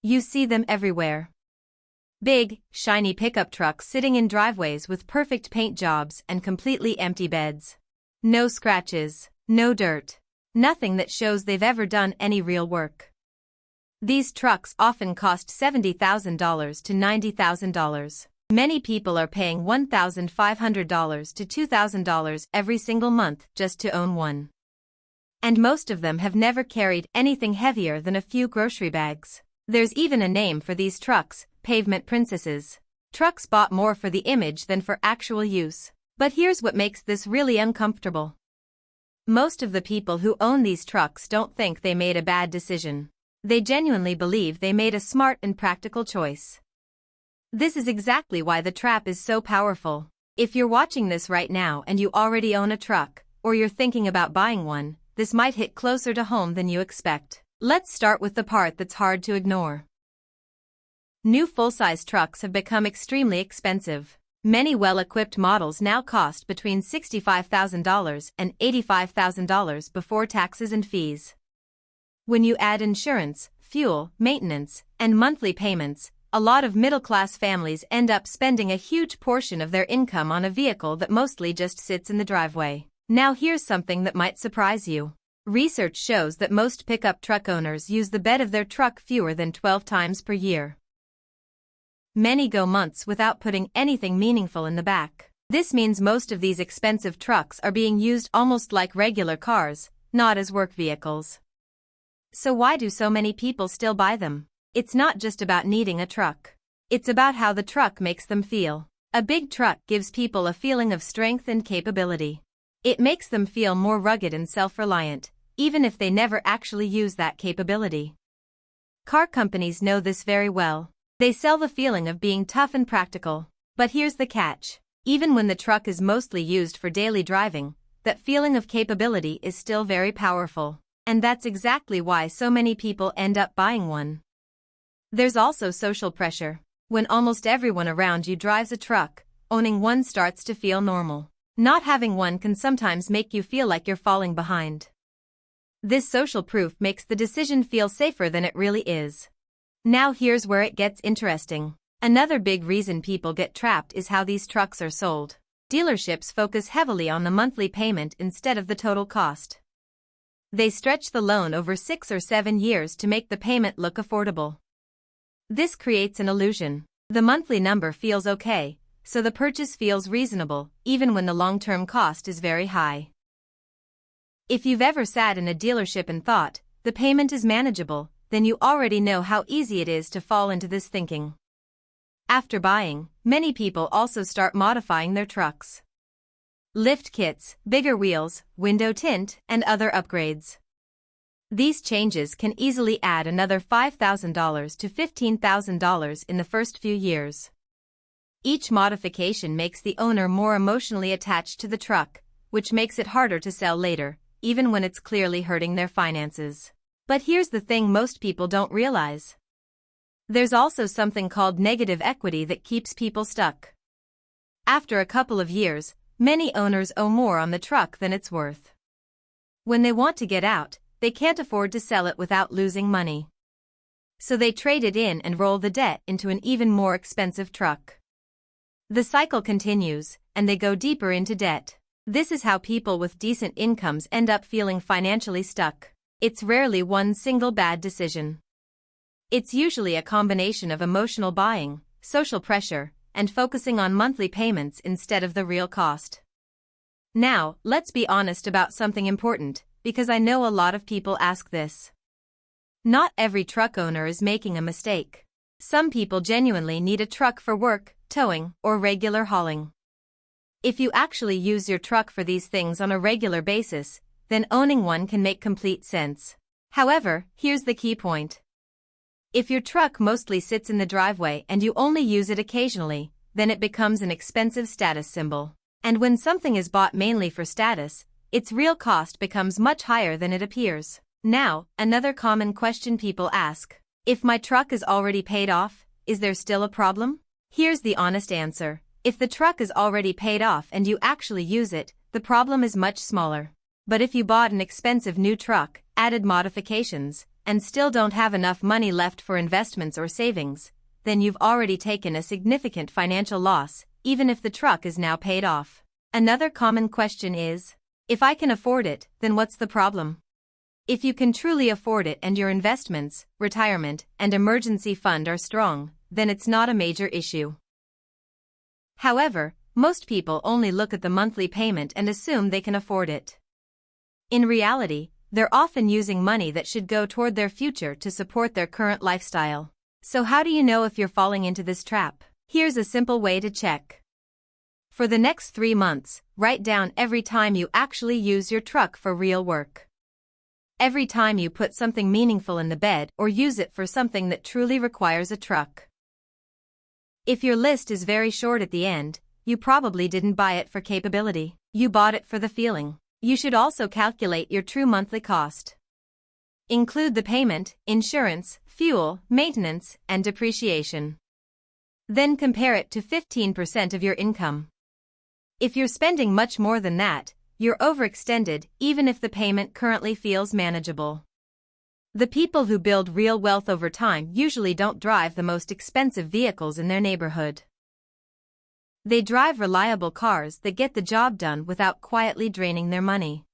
You see them everywhere. Big, shiny pickup trucks sitting in driveways with perfect paint jobs and completely empty beds. No scratches, no dirt. Nothing that shows they've ever done any real work. These trucks often cost $70,000 to $90,000. Many people are paying $1,500 to $2,000 every single month just to own one. And most of them have never carried anything heavier than a few grocery bags. There's even a name for these trucks, Pavement Princesses. Trucks bought more for the image than for actual use. But here's what makes this really uncomfortable. Most of the people who own these trucks don't think they made a bad decision. They genuinely believe they made a smart and practical choice. This is exactly why the trap is so powerful. If you're watching this right now and you already own a truck, or you're thinking about buying one, this might hit closer to home than you expect. Let's start with the part that's hard to ignore. New full-size trucks have become extremely expensive. Many well-equipped models now cost between $65,000 and $85,000 before taxes and fees. When you add insurance, fuel, maintenance, and monthly payments, a lot of middle-class families end up spending a huge portion of their income on a vehicle that mostly just sits in the driveway. Now here's something that might surprise you. Research shows that most pickup truck owners use the bed of their truck fewer than 12 times per year. Many go months without putting anything meaningful in the back. This means most of these expensive trucks are being used almost like regular cars, not as work vehicles. So why do so many people still buy them? It's not just about needing a truck. It's about how the truck makes them feel. A big truck gives people a feeling of strength and capability. It makes them feel more rugged and self-reliant, even if they never actually use that capability. Car companies know this very well. They sell the feeling of being tough and practical. But here's the catch. Even when the truck is mostly used for daily driving, that feeling of capability is still very powerful. And that's exactly why so many people end up buying one. There's also social pressure. When almost everyone around you drives a truck, owning one starts to feel normal. Not having one can sometimes make you feel like you're falling behind. This social proof makes the decision feel safer than it really is. Now here's where it gets interesting. Another big reason people get trapped is how these trucks are sold. Dealerships focus heavily on the monthly payment instead of the total cost. They stretch the loan over 6 or 7 years to make the payment look affordable. This creates an illusion. The monthly number feels okay, so the purchase feels reasonable, even when the long-term cost is very high. If you've ever sat in a dealership and thought, the payment is manageable, then you already know how easy it is to fall into this thinking. After buying, many people also start modifying their trucks. Lift kits, bigger wheels, window tint, and other upgrades. These changes can easily add another $5,000 to $15,000 in the first few years. Each modification makes the owner more emotionally attached to the truck, which makes it harder to sell later, even when it's clearly hurting their finances. But here's the thing most people don't realize. There's also something called negative equity that keeps people stuck. After a couple of years, many owners owe more on the truck than it's worth. When they want to get out, they can't afford to sell it without losing money. So they trade it in and roll the debt into an even more expensive truck. The cycle continues, and they go deeper into debt. This is how people with decent incomes end up feeling financially stuck. It's rarely one single bad decision. It's usually a combination of emotional buying, social pressure, and focusing on monthly payments instead of the real cost. Now, let's be honest about something important, because I know a lot of people ask this. Not every truck owner is making a mistake. Some people genuinely need a truck for work, towing, or regular hauling. If you actually use your truck for these things on a regular basis, then owning one can make complete sense. However, here's the key point. If your truck mostly sits in the driveway and you only use it occasionally, then it becomes an expensive status symbol. And when something is bought mainly for status, its real cost becomes much higher than it appears. Now, another common question people ask. If my truck is already paid off, is there still a problem? Here's the honest answer. If the truck is already paid off and you actually use it, the problem is much smaller. But if you bought an expensive new truck, added modifications, and still don't have enough money left for investments or savings, then you've already taken a significant financial loss, even if the truck is now paid off. Another common question is, if I can afford it, then what's the problem? If you can truly afford it and your investments, retirement, and emergency fund are strong, then it's not a major issue. However, most people only look at the monthly payment and assume they can afford it. In reality, they're often using money that should go toward their future to support their current lifestyle. So how do you know if you're falling into this trap? Here's a simple way to check. For the next 3 months, write down every time you actually use your truck for real work. Every time you put something meaningful in the bed or use it for something that truly requires a truck. If your list is very short at the end, you probably didn't buy it for capability. You bought it for the feeling. You should also calculate your true monthly cost. Include the payment, insurance, fuel, maintenance, and depreciation. Then compare it to 15% of your income. If you're spending much more than that, you're overextended even if the payment currently feels manageable. The people who build real wealth over time usually don't drive the most expensive vehicles in their neighborhood. They drive reliable cars that get the job done without quietly draining their money.